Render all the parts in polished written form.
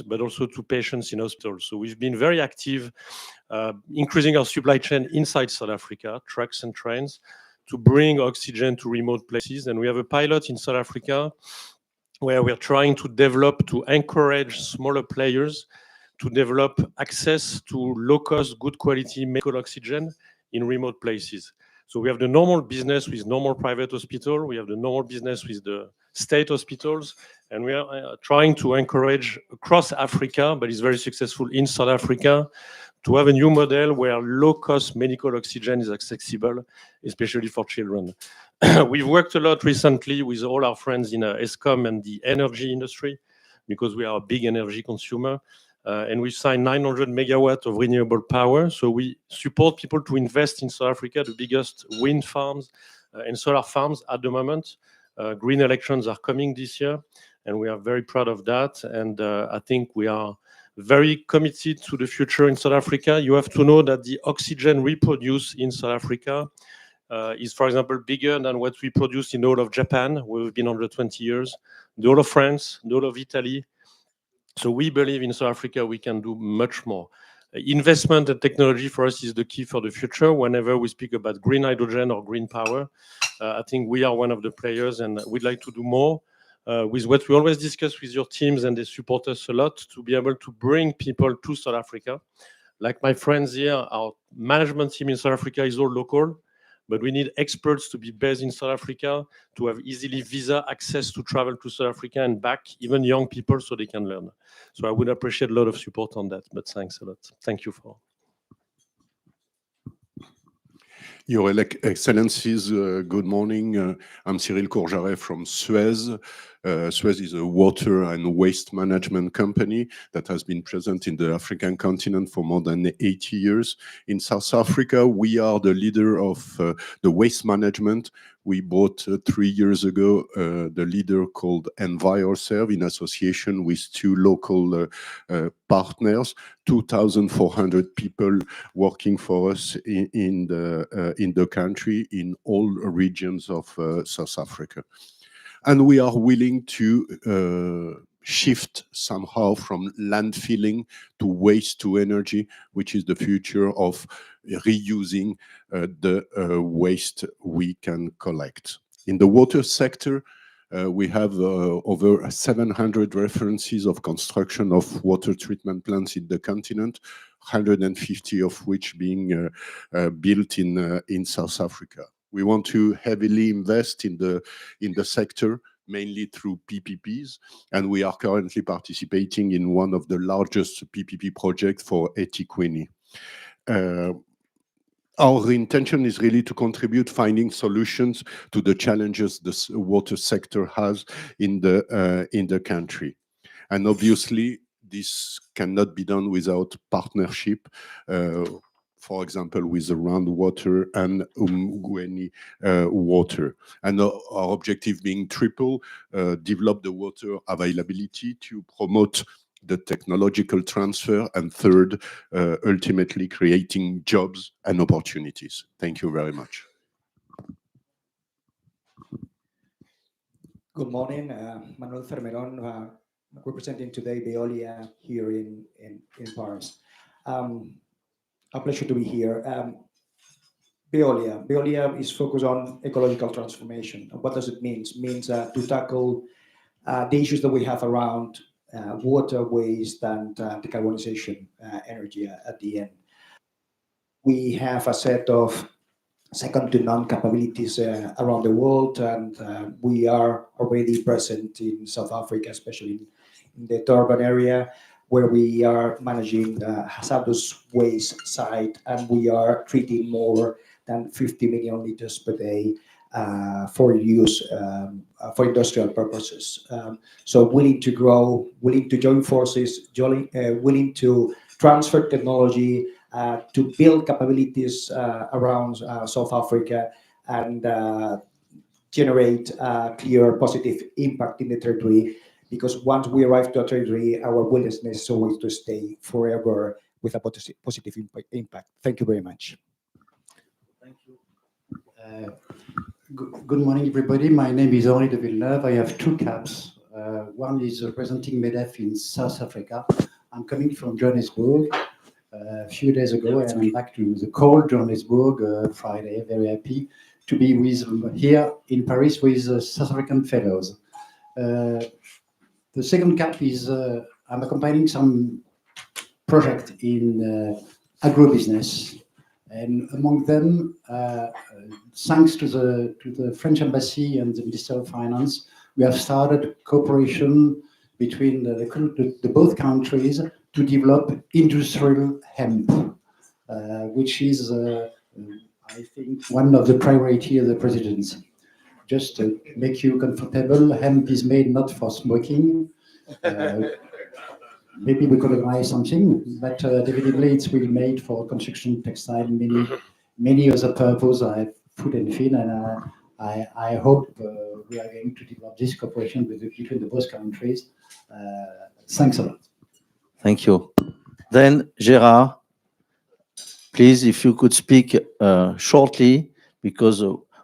but also to patients in hospitals. So we've been very active, increasing our supply chain inside South Africa, trucks and trains, to bring oxygen to remote places. And we have a pilot in South Africa where we're trying to develop, to encourage smaller players to develop access to low-cost, good quality medical oxygen in remote places. So we have the normal business with normal private hospital, we have the normal business with the state hospitals, and we are trying to encourage across Africa, but it's very successful in South Africa, to have a new model where low-cost medical oxygen is accessible, especially for children. We've worked a lot recently with all our friends in ESCOM and the energy industry, because we are a big energy consumer. And we've signed 900 megawatts of renewable power. So we support people to invest in South Africa, the biggest wind farms and solar farms at the moment. Green elections are coming this year, and we are very proud of that. And I think we are very committed to the future in South Africa. You have to know that the oxygen we produce in South Africa is, for example, bigger than what we produce in all of Japan, where we've been 120 years, the whole of France, the whole of Italy. So we believe in South Africa we can do much more. Investment and technology for us is the key for the future. Whenever we speak about green hydrogen or green power, I think we are one of the players, and we'd like to do more with what we always discuss with your teams, and they support us a lot, to be able to bring people to South Africa. Like my friends here, our management team in South Africa is all local, but we need experts to be based in South Africa, to have easily visa access to travel to South Africa and back, even young people, so they can learn. So I would appreciate a lot of support on that, but thanks a lot. Thank you for. Your Excellencies, good morning. I'm Cyril Courjaret from Suez. Suez is a water and waste management company that has been present in the African continent for more than 80 years. In South Africa, we are the leader of the waste management. We bought 3 years ago the leader called EnviroServe in association with two local partners, 2,400 people working for us in the country in all regions of South Africa. And we are willing to shift somehow from landfilling to waste to energy, which is the future of reusing the waste we can collect. In the water sector, we have over 700 references of construction of water treatment plants in the continent, 150 of which being built in South Africa. We want to heavily invest in the sector, mainly through PPPs, and we are currently participating in one of the largest PPP projects for eThekwini. Our intention is really to contribute finding solutions to the challenges the water sector has in the country. And obviously, this cannot be done without partnership, for example, with the Rand Water and Umgweni Water. And our objective being triple, develop the water availability to promote the technological transfer, and third, ultimately creating jobs and opportunities. Thank you very much. Good morning, Manuel Fermeron, representing today Veolia here in Paris. A pleasure to be here. Veolia is focused on ecological transformation. And what does it mean? It means to tackle the issues that we have around water waste and decarbonization energy at the end. We have a set of second-to-none capabilities around the world, and we are already present in South Africa, especially in the Durban area, where we are managing the hazardous waste site, and we are treating more than 50 million liters per day for use for industrial purposes. So willing to grow, willing to join forces, willing to transfer technology, to build capabilities around South Africa, and generate clear positive impact in the territory. Because once we arrive to a territory, our willingness is always to stay forever with a positive impact. Thank you very much. Thank you. Good morning, everybody. My name is Henri de Villeneuve. I have two caps. One is representing MEDEF in South Africa. I'm coming from Johannesburg a few days ago, and I'm back to the cold Johannesburg Friday. Very happy to be with here in Paris with South African fellows. The second cap is I'm accompanying some project in agro-business. And among them, thanks to the French Embassy and the Ministerial of Finance, we have started cooperation between the both countries to develop industrial hemp, which is, I think, one of the priority of the presidency. Just to make you comfortable, hemp is made not for smoking. Maybe we could organize something, but definitely it's really made for construction, textile, many other purposes, food and feed, and I hope we are going to develop this cooperation between the both countries. Thanks a lot. Thank you. Then Gérard, please, if you could speak shortly, because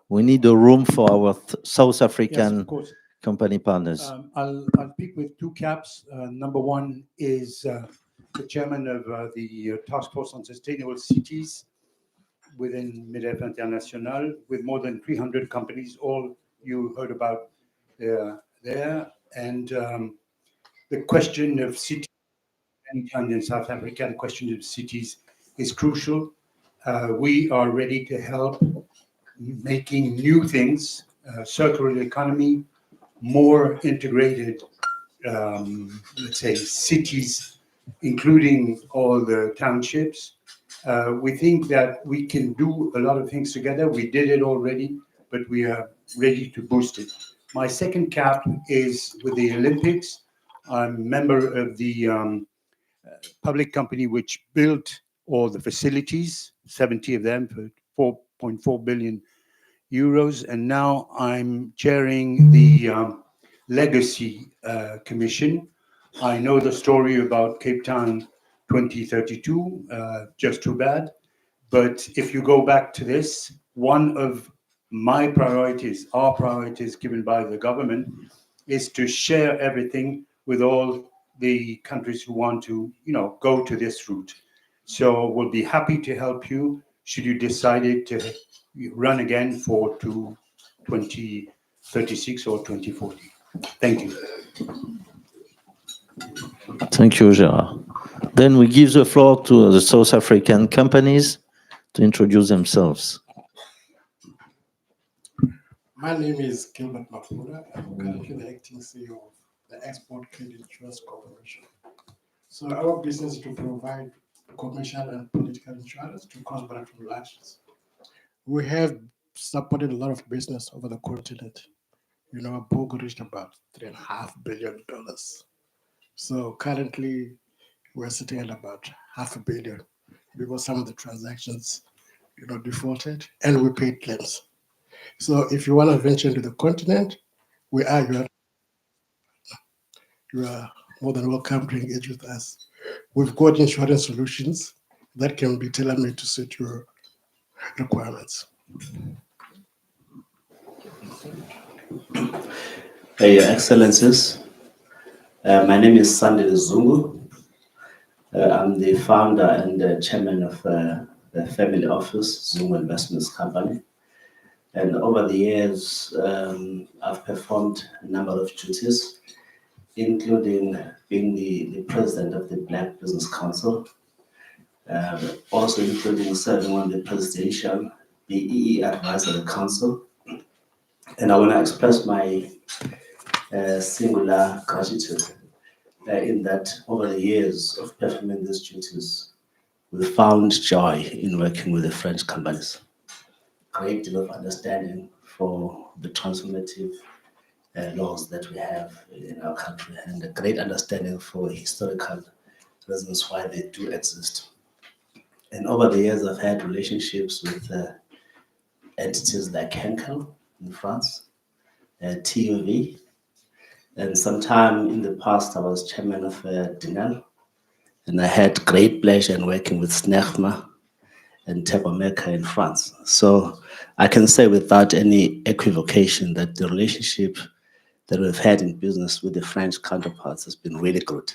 we need a room for our South African Yes, of course. company partners. I'll speak with two caps. Number one is the chairman of the Task Force on Sustainable Cities within MEDEF International, with more than 300 companies, all you heard about there. And the question of cities, and in South Africa, the question of cities is crucial. We are ready to help making new things, circular economy, more integrated, let's say, cities, including all the townships. We think that we can do a lot of things together. We did it already, but we are ready to boost it. My second cap is with the Olympics. I'm a member of the public company which built all the facilities, 70 of them for 4.4 billion euros. And now I'm chairing the Legacy Commission. I know the story about Cape Town 2032, just too bad. But if you go back to this, one of my priorities, our priorities given by the government, is to share everything with all the countries who want to, go to this route. So we'll be happy to help you should you decide to run again for 2036 or 2040. Thank you. Thank you, Gérard. Then we give the floor to the South African companies to introduce themselves. My name is Gilbert Mapuda. I'm currently the acting CEO of the Export Credit Trust Corporation. So our business is to provide commercial and political insurance to cross-border transactions. We have supported a lot of business over the continent. Our book reached about $3.5 billion. So currently, we're sitting at about $500 million because some of the transactions, defaulted and we paid claims. So if you want to venture into the continent, you are more than welcome to engage with us. We've got insurance solutions that can be tailor-made to suit your requirements. Hey, Your Excellencies, my name is Sandy Zungu. I'm the founder and the chairman of the family office, Zungu Investments Company. And over the years, I've performed a number of duties, including being the president of the Black Business Council, also including serving on the presidential BEE Advisory Council. And I want to express my singular gratitude in that over the years of performing these duties, we found joy in working with the French companies. Great deal of understanding for the transformative laws that we have in our country, and a great understanding for historical reasons why they do exist. And over the years, I've had relationships with entities like Henkel in France, TUV, and sometime in the past, I was chairman of Denel, and I had great pleasure in working with Snerma and Thermomeka in France. So I can say without any equivocation that the relationship that we've had in business with the French counterparts has been really good.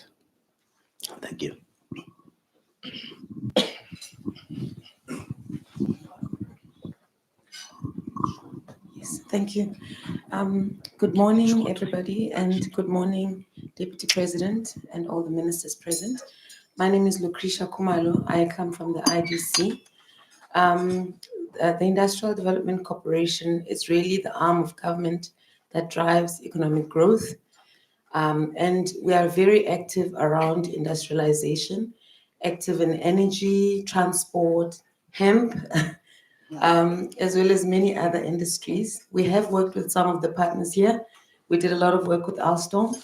Thank you. Yes, thank you. Good morning, everybody, and good morning, Deputy President and all the ministers present. My name is Lucretia Kumalo. I come from the IDC. The Industrial Development Corporation is really the arm of government that drives economic growth. And we are very active around industrialization, active in energy, transport, hemp, as well as many other industries. We have worked with some of the partners here. We did a lot of work with Alstom,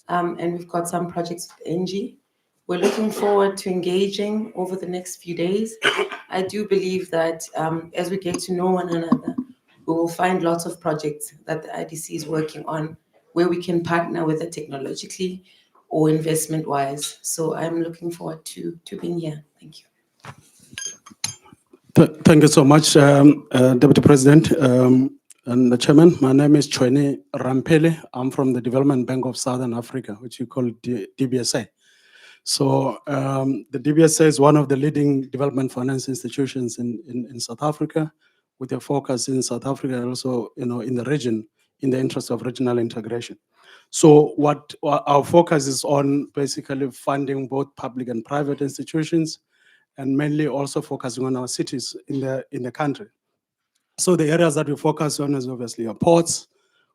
and we've got some projects with Engie. We're looking forward to engaging over the next few days. I do believe that as we get to know one another, we will find lots of projects that the IDC is working on where we can partner, whether technologically or investment-wise. So I'm looking forward to being here. Thank you. Thank you so much, Deputy President and the Chairman. My name is Chweni Rampele. I'm from the Development Bank of Southern Africa, which we call DBSA. So the DBSA is one of the leading development finance institutions in South Africa, with a focus in South Africa and also in the region, in the interest of regional integration. So what our focus is on, basically funding both public and private institutions, and mainly also focusing on our cities in the country. So the areas that we focus on is obviously our ports.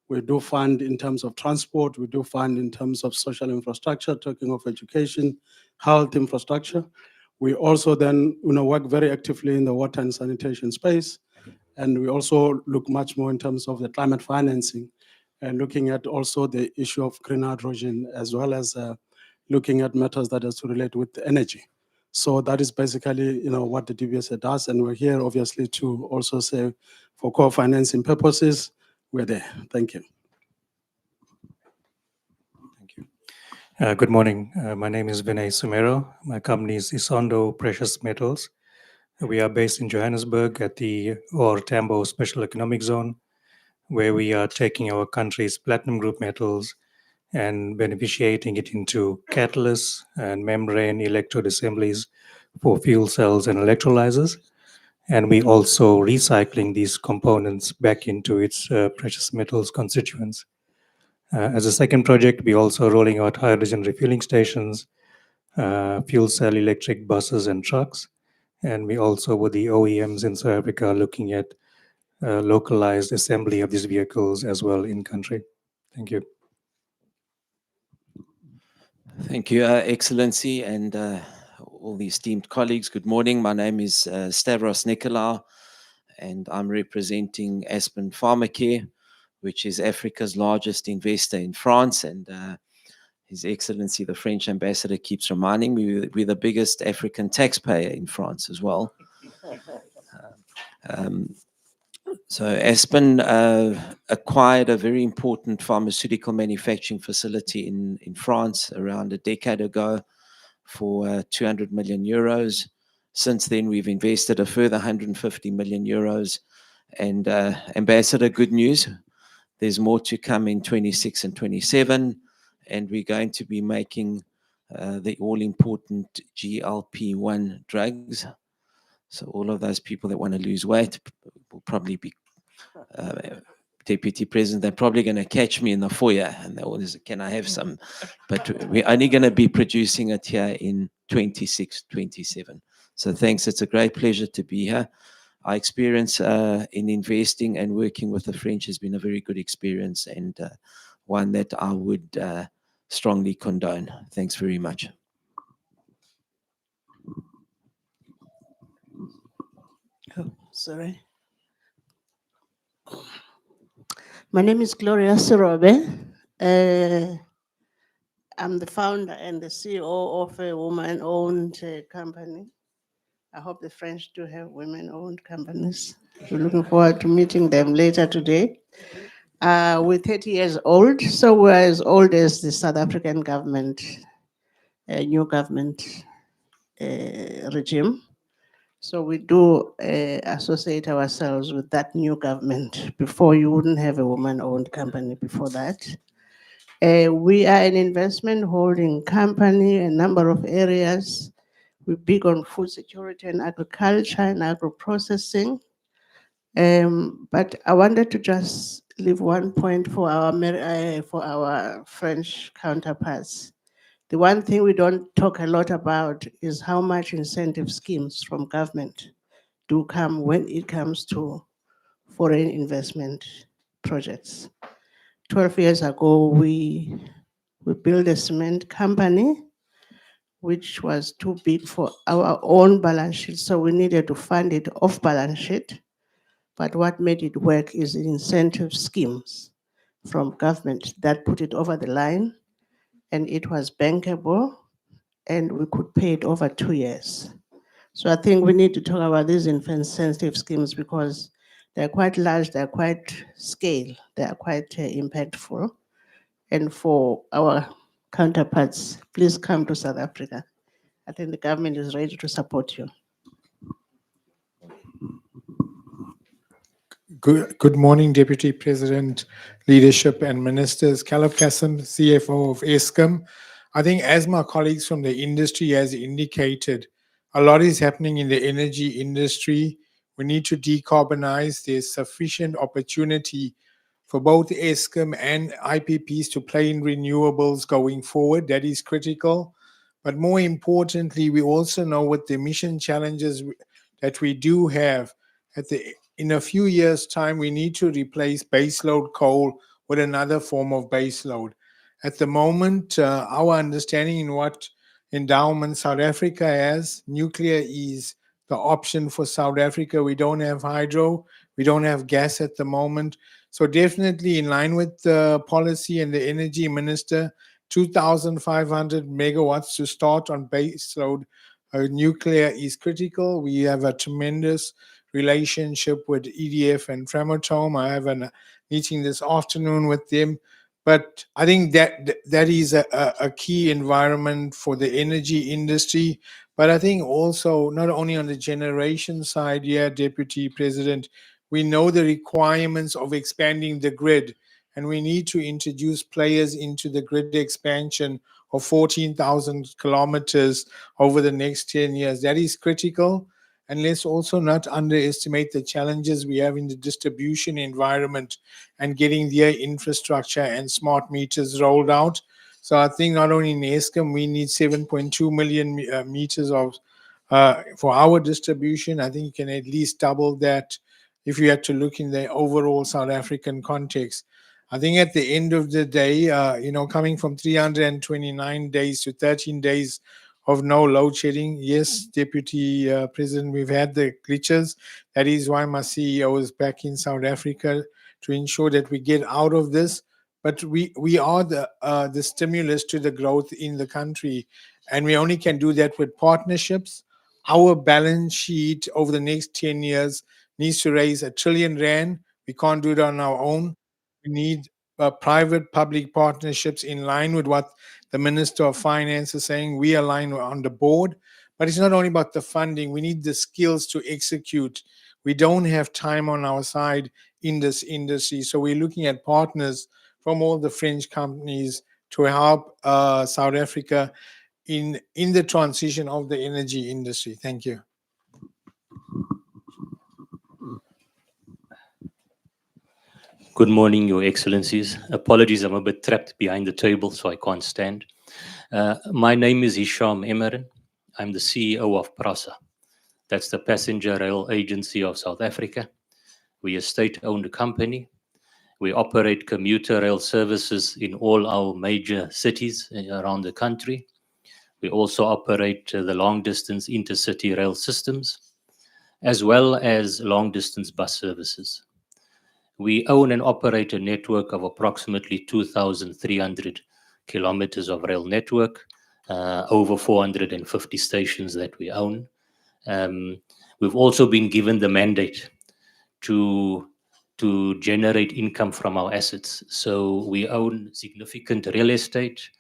We do fund in terms of transport. We do fund in terms of social infrastructure, talking of education, health infrastructure. We also then work very actively in the water and sanitation space. And we also look much more in terms of the climate financing and looking at also the issue of green hydrogen, as well as looking at matters that has to relate with energy. So that is basically, what the DBSA does, and we're here obviously to also say, for core financing purposes, we're there. Thank you. Thank you. Good morning. My name is Vinay Sumero. My company is Isondo Precious Metals. We are based in Johannesburg at the OR Tambo Special Economic Zone, where we are taking our country's platinum group metals and beneficiating it into catalysts and membrane electrode assemblies for fuel cells and electrolyzers. And we also recycling these components back into its precious metals constituents. As a second project, we're also rolling out hydrogen refueling stations, fuel cell electric buses and trucks. And we also, with the OEMs in South Africa, looking at localized assembly of these vehicles as well in country. Thank you. Thank you, Excellency, and all the esteemed colleagues. Good morning. My name is Stavros Nikolaou, and I'm representing Aspen Pharmacare, which is Africa's largest investor in France. And His Excellency, the French ambassador, keeps reminding me we're the biggest African taxpayer in France as well. So Aspen acquired a very important pharmaceutical manufacturing facility in France around a decade ago for 200 million euros. Since then, we've invested a further 150 million euros. And Ambassador, good news, there's more to come in 26 and 27. And we're going to be making the all-important GLP-1 drugs. So all of those people that want to lose weight will probably be Deputy President. They're probably going to catch me in the foyer and they will say, can I have some? But we're only going to be producing it here in 26, 27. So thanks. It's a great pleasure to be here. Our experience in investing and working with the French has been a very good experience, and one that I would strongly condone. Thanks very much. Oh, sorry. My name is Gloria Sirobe. I'm the founder and the CEO of a woman-owned company. I hope the French do have women-owned companies. We're looking forward to meeting them later today. We're 30 years old, so we're as old as the South African government, new government regime. So we do associate ourselves with that new government. Before, you wouldn't have a woman-owned company before that. We are an investment holding company, a number of areas. We're big on food security and agriculture and agro-processing. But I wanted to just leave one point for our French counterparts. The one thing we don't talk a lot about is how much incentive schemes from government do come when it comes to foreign investment projects. 12 years ago, we built a cement company, which was too big for our own balance sheet, so we needed to fund it off balance sheet. But what made it work is the incentive schemes from government that put it over the line, and it was bankable, and we could pay it over 2 years. So I think we need to talk about these incentive schemes because they're quite large, they're quite scale, they're quite impactful. And for our counterparts, please come to South Africa. I think the government is ready to support you. Good morning, Deputy President, leadership and ministers. Caleb Kassem, CFO of Eskom. I think as my colleagues from the industry has indicated, a lot is happening in the energy industry. We need to decarbonize. There's sufficient opportunity for both Eskom and IPPs to play in renewables going forward. That is critical. But more importantly, we also know what the emission challenges that we do have. In a few years' time, we need to replace baseload coal with another form of baseload. At the moment, our understanding in what endowment South Africa has, nuclear is the option for South Africa. We don't have hydro, we don't have gas at the moment. So definitely in line with the policy and the energy minister, 2,500 megawatts to start on baseload nuclear is critical. We have a tremendous relationship with EDF and Framatome. I have a meeting this afternoon with them. But I think that is a key environment for the energy industry. But I think also not only on the generation side, Deputy President, we know the requirements of expanding the grid, and we need to introduce players into the grid expansion of 14,000 kilometers over the next 10 years. That is critical. And let's also not underestimate the challenges we have in the distribution environment and getting their infrastructure and smart meters rolled out. So I think not only in Eskom, we need 7.2 million meters of for our distribution. I think you can at least double that if you had to look in the overall South African context. I think at the end of the day, coming from 329 days to 13 days of no load shedding. Yes, Deputy President, we've had the glitches. That is why my CEO is back in South Africa to ensure that we get out of this. But we are the stimulus to the growth in the country, and we only can do that with partnerships. Our balance sheet over the next 10 years needs to raise R1 trillion. We can't do it on our own. We need private-public partnerships in line with what the Minister of Finance is saying. We align on the board, but it's not only about the funding. We need the skills to execute. We don't have time on our side in this industry. So we're looking at partners from all the French companies to help South Africa in the transition of the energy industry. Thank you. Good morning, Your Excellencies. Apologies, I'm a bit trapped behind the table, so I can't stand. My name is Hisham Emeren. I'm the CEO of PRASA. That's the Passenger Rail Agency of South Africa. We're a state-owned company. We operate commuter rail services in all our major cities around the country. We also operate the long-distance intercity rail systems, as well as long-distance bus services. We own and operate a network of approximately 2,300 kilometers of rail network, over 450 stations that we own. We've also been given the mandate to generate income from our assets. So we own significant real estate.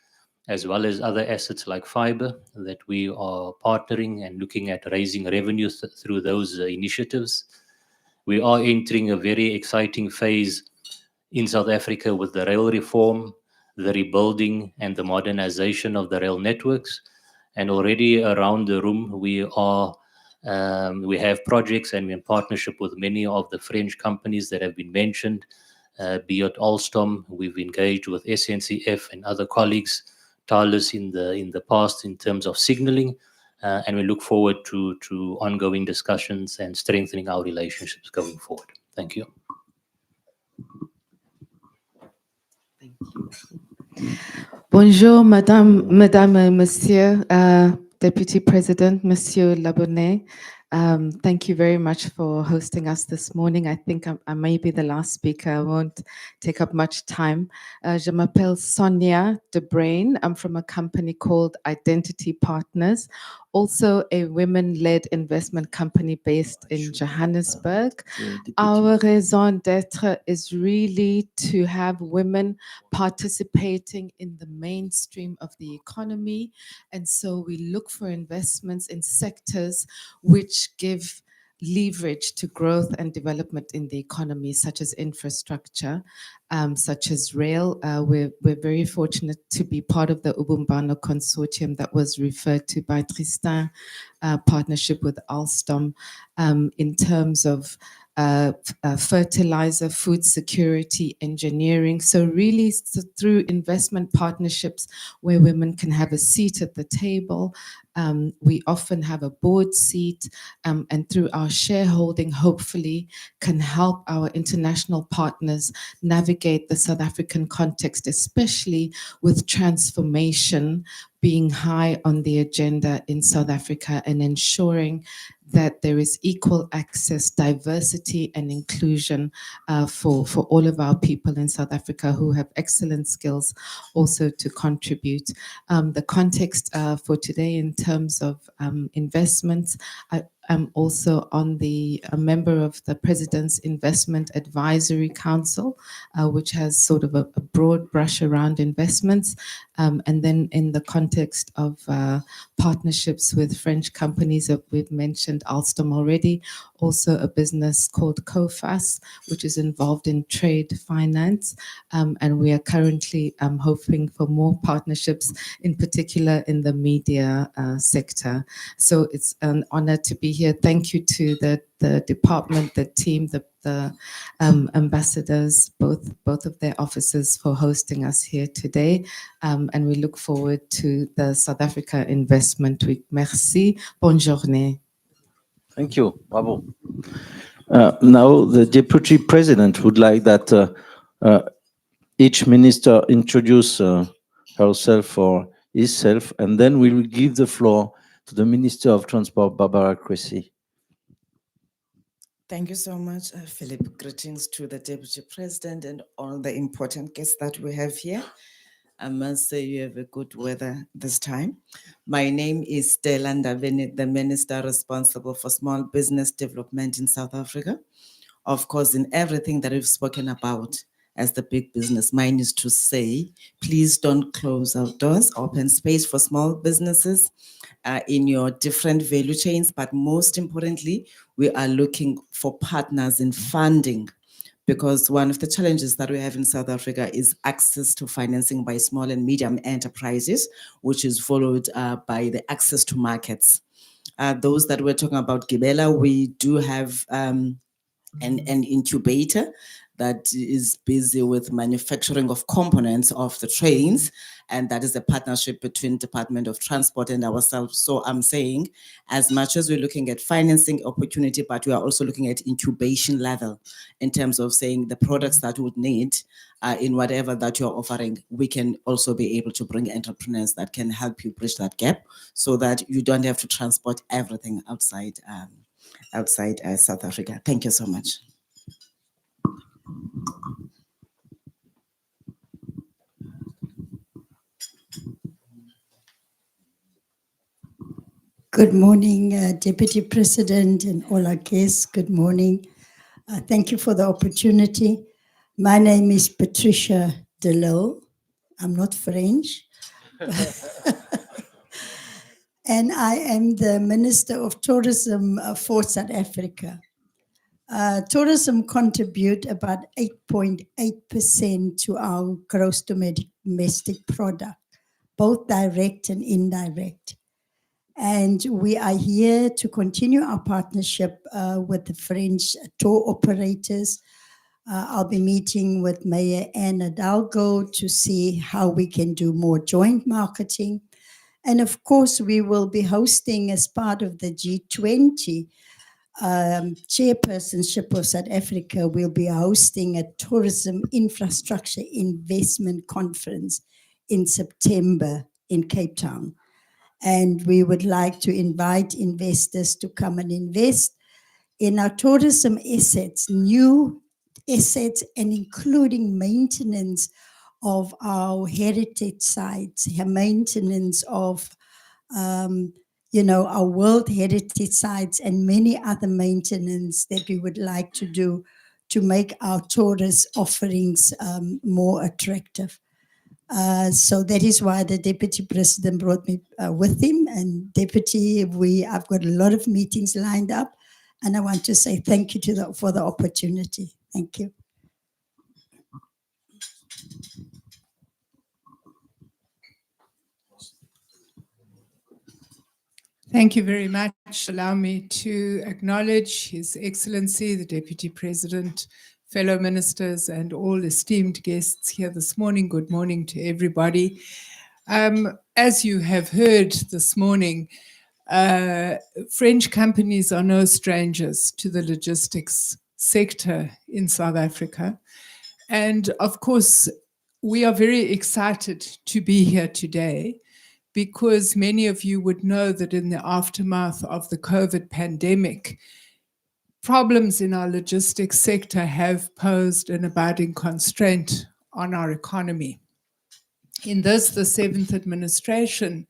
as well as other assets like fiber that we are partnering and looking at raising revenue through those initiatives. We are entering a very exciting phase in South Africa with the rail reform, the rebuilding and the modernization of the rail networks. And already around the room, we have projects and we're in partnership with many of the French companies that have been mentioned, be it Alstom. We've engaged with SNCF and other colleagues, Thales in the past in terms of signaling, and we look forward to ongoing discussions and strengthening our relationships going forward. Thank you. Bonjour, Madame et Monsieur, Deputy President, Monsieur Labonnet. Thank you very much for hosting us this morning. I think I may be the last speaker. I won't take up much time. Je m'appelle Sonia De Brain. I'm from a company called Identity Partners, also a women-led investment company based in Johannesburg. Our raison d'etre is really to have women participating in the mainstream of the economy. And so we look for investments in sectors which give leverage to growth and development in the economy, such as infrastructure, such as rail. We're very fortunate to be part of the Ubumbano consortium that was referred to by Tristan, partnership with Alstom, in terms of fertilizer, food security, engineering. So really through investment partnerships where women can have a seat at the table. We often have a board seat, and through our shareholding, hopefully can help our international partners navigate the South African context, especially with transformation being high on the agenda in South Africa, and ensuring that there is equal access, diversity, and inclusion for all of our people in South Africa who have excellent skills also to contribute. The context for today in terms of investments, I'm also a member of the President's Investment Advisory Council, which has sort of a broad brush around investments. And then in the context of partnerships with French companies that we've mentioned, Alstom already, also a business called COFAS, which is involved in trade finance. And we are currently hoping for more partnerships, in particular in the media sector. So it's an honor to be here. Thank you to the department, the team, the ambassadors, both of their officers for hosting us here today. And we look forward to the South Africa Investment Week. Merci. Bonne journée. Thank you. Bravo. Now the Deputy President would like that each minister introduce herself or himself, and then we will give the floor to the Minister of Transport, Barbara Cressy. Thank you so much, Philip. Greetings to the Deputy President and all the important guests that we have here. I must say you have a good weather this time. My name is Stella Ndabeni, the Minister responsible for small business development in South Africa. Of course, in everything that we've spoken about as the big business, mine is to say, please don't close our doors, open space for small businesses in your different value chains. But most importantly, we are looking for partners in funding, because one of the challenges that we have in South Africa is access to financing by small and medium enterprises, which is followed by the access to markets. Those that we're talking about, Gibela, we do have an incubator that is busy with manufacturing of components of the trains, and that is a partnership between Department of Transport and ourselves. So I'm saying, as much as we're looking at financing opportunity, but we are also looking at incubation level in terms of saying the products that we would need in whatever that you're offering, we can also be able to bring entrepreneurs that can help you bridge that gap so that you don't have to transport everything outside South Africa. Thank you so much. Good morning, Deputy President and all our guests. Good morning. Thank you for the opportunity. My name is Patricia Delot. I'm not French. And I am the Minister of Tourism for South Africa. Tourism contribute about 8.8% to our gross domestic product, both direct and indirect. And we are here to continue our partnership with the French tour operators. I'll be meeting with Mayor Anne Hidalgo to see how we can do more joint marketing. And of course, we will be hosting, as part of the G20 chairpersonship of South Africa, we'll be hosting a tourism infrastructure investment conference in September in Cape Town. And we would like to invite investors to come and invest in our tourism assets, new assets, and including maintenance of our heritage sites, maintenance of our World Heritage sites, and many other maintenance that we would like to do to make our tourist offerings more attractive. So that is why the Deputy President brought me with him. And Deputy, I've got a lot of meetings lined up, and I want to say thank you for the opportunity. Thank you. Thank you very much. Allow me to acknowledge His Excellency, the Deputy President, fellow ministers, and all esteemed guests here this morning. Good morning to everybody. As you have heard this morning, French companies are no strangers to the logistics sector in South Africa. And of course, we are very excited to be here today, because many of you would know that in the aftermath of the COVID pandemic, problems in our logistics sector have posed an abiding constraint on our economy. In this, the 7th administration,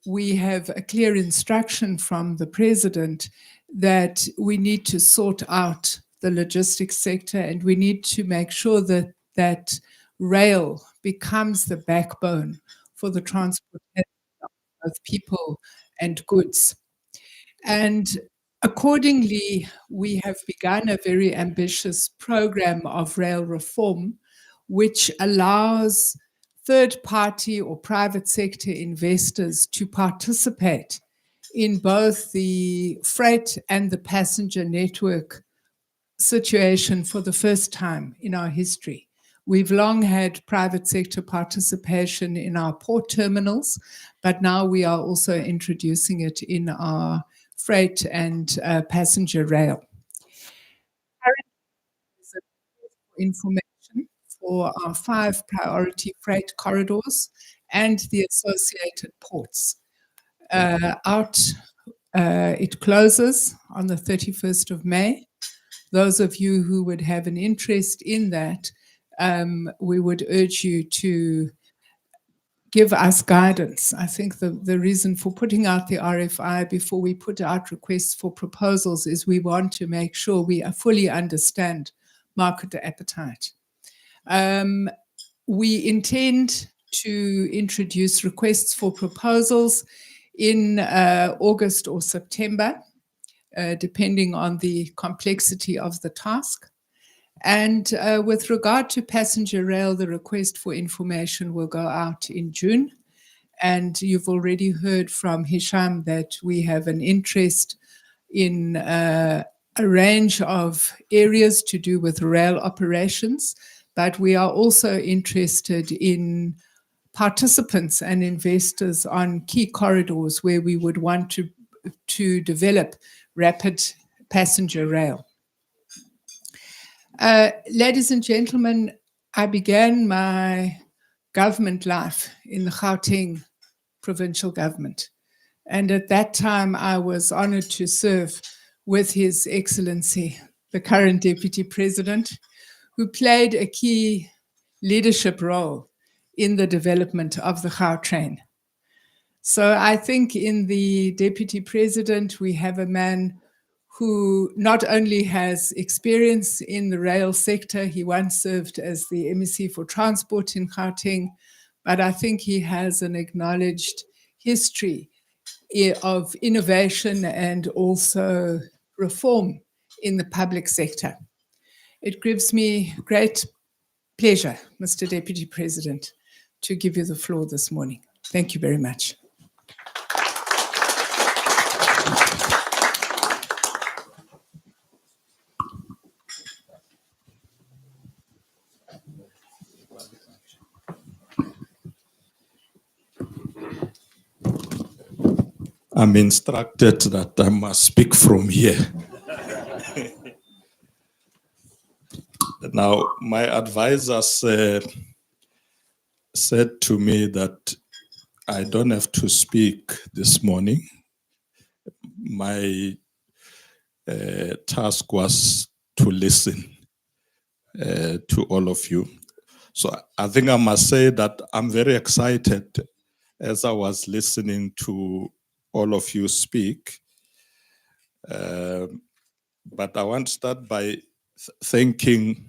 we have a clear instruction from the President that we need to sort out the logistics sector, and we need to make sure that rail becomes the backbone for the transportation of people and goods. And accordingly, we have begun a very ambitious program of rail reform, which allows third-party or private sector investors to participate in both the freight and the passenger network situation for the first time in our history. We've long had private sector participation in our port terminals, but now we are also introducing it in our freight and passenger rail. Information for our 5 priority freight corridors and the associated ports. It closes on the 31st of May. Those of you who would have an interest in that, we would urge you to give us guidance. I think the reason for putting out the RFI before we put out requests for proposals is we want to make sure we fully understand market appetite. We intend to introduce requests for proposals in August or September, depending on the complexity of the task. And with regard to passenger rail, the request for information will go out in June. And you've already heard from Hisham that we have an interest in a range of areas to do with rail operations, but we are also interested in participants and investors on key corridors where we would want to develop rapid passenger rail. Ladies and gentlemen, I began my government life in the Gauteng provincial government. And at that time, I was honored to serve with His Excellency, the current Deputy President, who played a key leadership role in the development of the Gautrain. So I think in the Deputy President, we have a man who not only has experience in the rail sector, he once served as the MEC for Transport in Gauteng, but I think he has an acknowledged history of innovation and also reform in the public sector. It gives me great pleasure, Mr. Deputy President, to give you the floor this morning. Thank you very much. I'm instructed that I must speak from here. Now, my advisors said to me that I don't have to speak this morning. My task was to listen to all of you. So I think I must say that I'm very excited as I was listening to all of you speak. But I want to start by thanking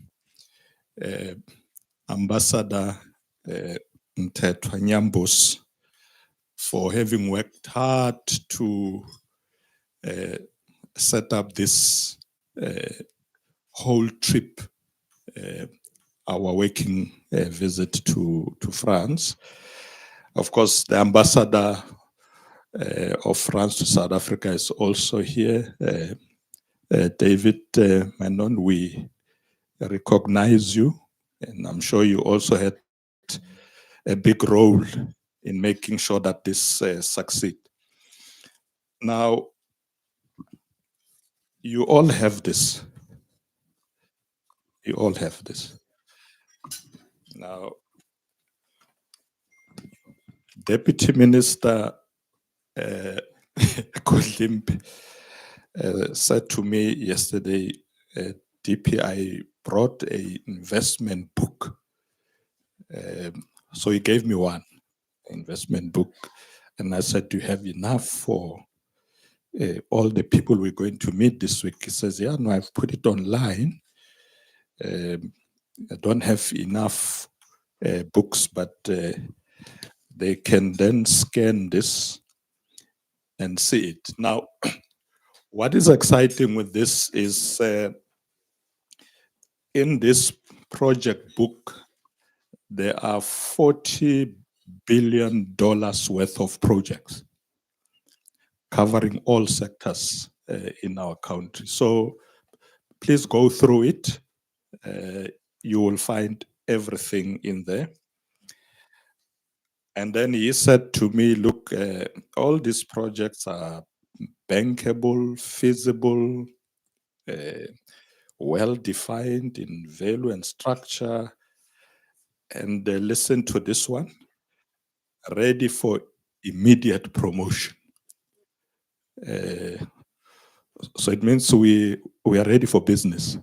Ambassador Mthethwa Nyambus for having worked hard to set up this whole trip, our working visit to France. Of course, the ambassador of France to South Africa is also here. David Manon, we recognize you, and I'm sure you also had a big role in making sure that this succeed. Now, you all have this. You all have this. Now, Deputy Minister Kodlimpe said to me yesterday, DPI brought an investment book. So he gave me one investment book. And I said, do you have enough for all the people we're going to meet this week? He says, yeah, no, I've put it online. I don't have enough books, but they can then scan this and see it. Now, what is exciting with this is in this project book, there are $40 billion worth of projects covering all sectors in our country. So please go through it. You will find everything in there. And then he said to me, look, all these projects are bankable, feasible, well-defined in value and structure. And listen to this one, ready for immediate promotion. So it means we are ready for business.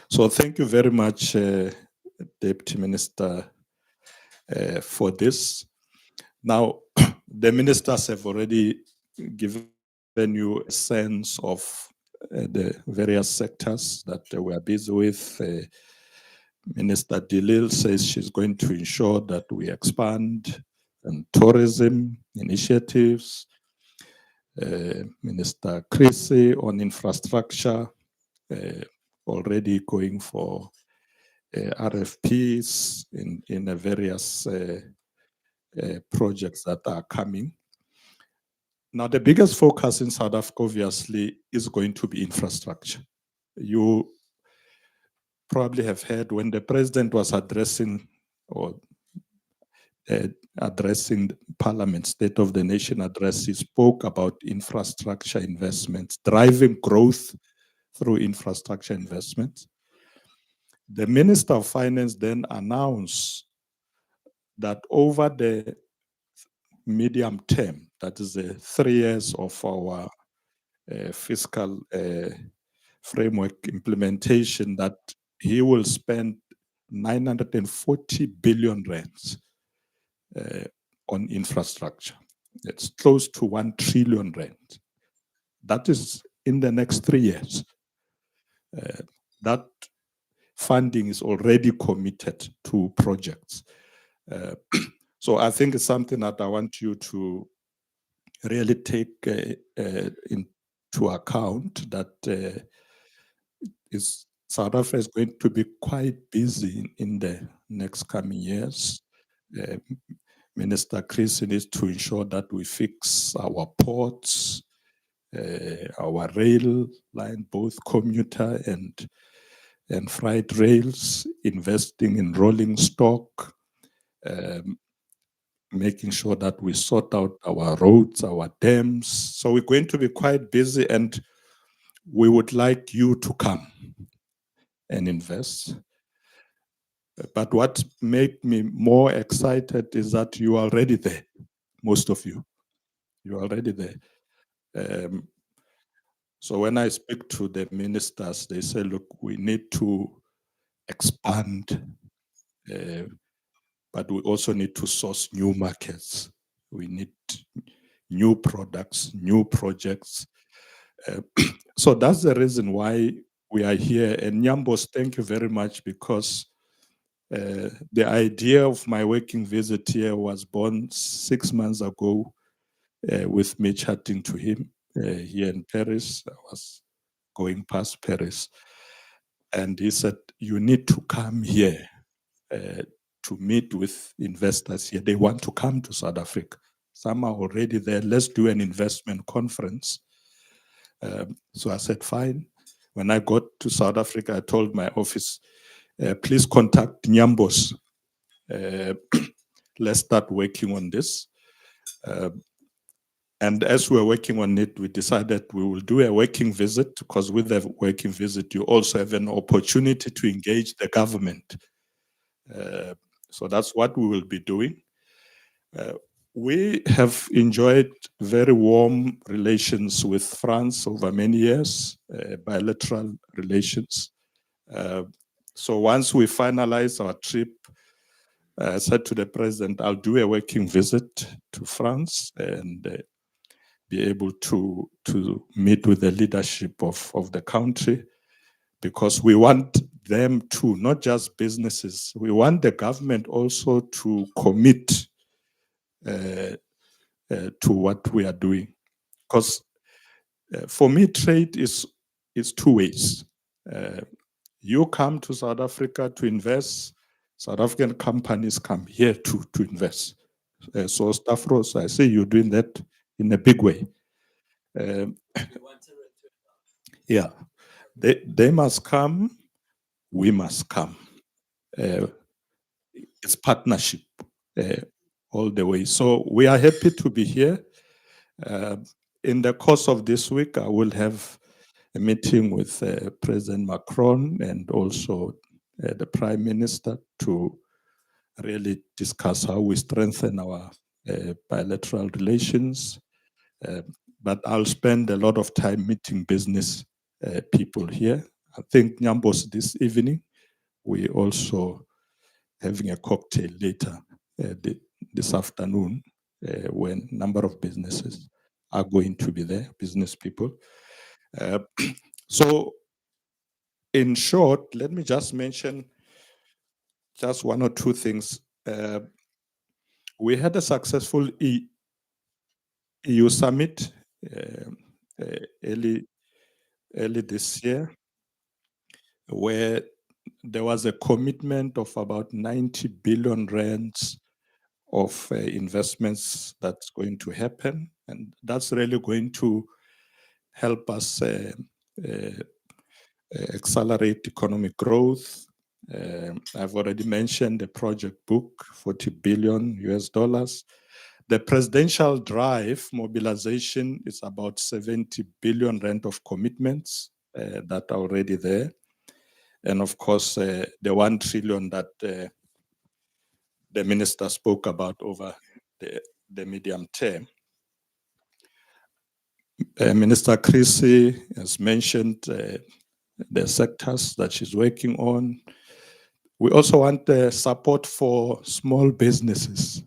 So thank you very much, Deputy Minister, for this. Now, the ministers have already given you a sense of the various sectors that we are busy with. Minister Dilil says she's going to ensure that we expand tourism initiatives. Minister Chrissy on infrastructure, already going for RFPs in the various projects that are coming. Now, the biggest focus in South Africa, obviously, is going to be infrastructure. You probably have heard when the president was addressing addressing Parliament, State of the Nation address, he spoke about infrastructure investments, driving growth through infrastructure investments. The Minister of Finance then announced that over the medium term, that is the 3 years of our fiscal framework implementation, that he will spend 940 billion rands on infrastructure. It's close to 1 trillion rand. That is in the next 3 years. That funding is already committed to projects. So I think it's something that I want you to really take into account, that South Africa is going to be quite busy in the next coming years. Minister Chris needs to ensure that we fix our ports, our rail line, both commuter and freight rails, investing in rolling stock, making sure that we sort out our roads, our dams. So we're going to be quite busy, and we would like you to come and invest. But what made me more excited is that you are already there, most of you. You're already there. So when I speak to the ministers, they say, look, we need to expand, but we also need to source new markets. We need new products, new projects. So that's the reason why we are here. And Nyambos, thank you very much, because the idea of my working visit here was born 6 months ago with me chatting to him here in Paris. I was going past Paris. And he said, you need to come here to meet with investors here. They want to come to South Africa. Some are already there. Let's do an investment conference. So I said, fine. When I got to South Africa, I told my office, please contact Nyambos. Let's start working on this. And as we were working on it, we decided we will do a working visit, because with the working visit, you also have an opportunity to engage the government. So that's what we will be doing. We have enjoyed very warm relations with France over many years, bilateral relations. So once we finalize our trip, I said to the president, I'll do a working visit to France and be able to meet with the leadership of the country, because we want them to, not just businesses, we want the government also to commit to what we are doing. Because for me, trade is two ways. You come to South Africa to invest, South African companies come here to invest. So Stavros, I say you're doing that in a big way. Yeah, they must come, we must come. It's partnership all the way. So we are happy to be here. In the course of this week, I will have a meeting with President Macron and also the Prime Minister to really discuss how we strengthen our bilateral relations. But I'll spend a lot of time meeting business people here. I think Nyambos this evening, we also having a cocktail later this afternoon when a number of businesses are going to be there, business people. So in short, let me just mention just one or two things. We had a successful EU summit early this year, where there was a commitment of about 90 billion rands of investments that's going to happen. And that's really going to help us accelerate economic growth. I've already mentioned the project book, $40 billion US. The presidential drive mobilization is about 70 billion rand of commitments that are already there. And of course, the 1 trillion that the minister spoke about over the medium term. Minister Chrissy has mentioned the sectors that she's working on. We also want support for small businesses.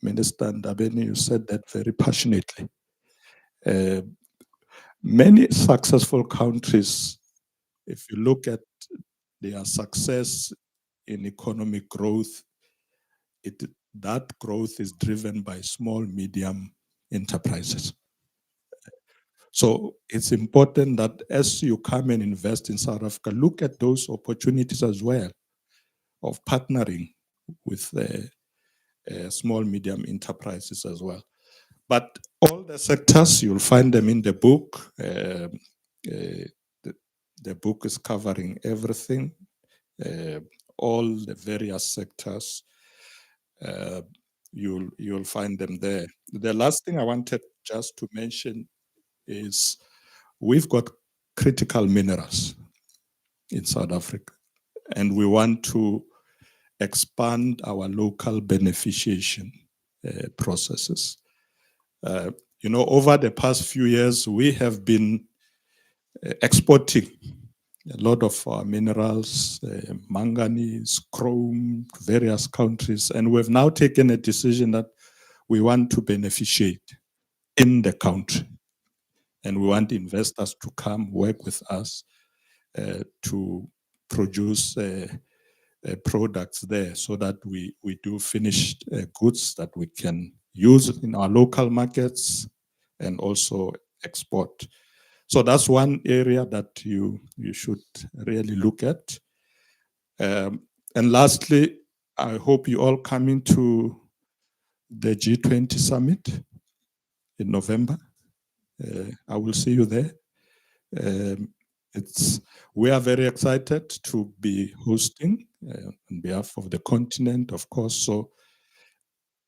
Minister Ndabeni, you said that very passionately. Many successful countries, if you look at their success in economic growth, that growth is driven by small, medium enterprises. So it's important that as you come and invest in South Africa, look at those opportunities as well of partnering with small, medium enterprises as well. But all the sectors, you'll find them in the book. The book is covering everything, all the various sectors. You'll find them there. The last thing I wanted just to mention is we've got critical minerals in South Africa, and we want to expand our local beneficiation processes. Over the past few years, we have been exporting a lot of our minerals, manganese, chrome, to various countries, and we've now taken a decision that we want to beneficiate in the country. And we want investors to come work with us to produce products there so that we do finished goods that we can use in our local markets and also export. So that's one area that you should really look at. And lastly, I hope you all come into the G20 summit in November. I will see you there. We are very excited to be hosting on behalf of the continent, of course. So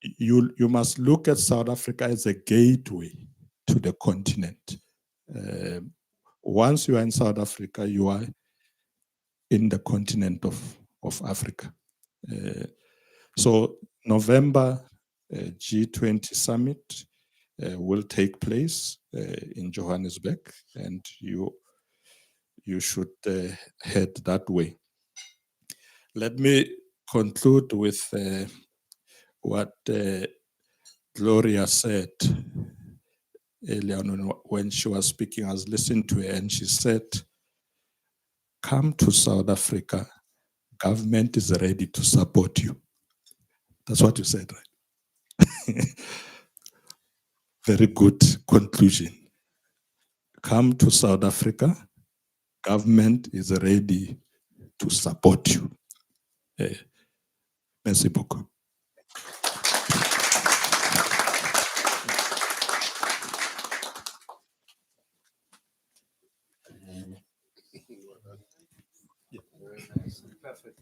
you must look at South Africa as a gateway to the continent. Once you are in South Africa, you are in the continent of Africa. So November G20 summit will take place in Johannesburg, and you should head that way. Let me conclude with what Gloria said earlier on when she was speaking. I was listening to her, and she said, come to South Africa, government is ready to support you. That's what you said, right? Very good conclusion. Come to South Africa, government is ready to support you. Merci beaucoup. Perfect.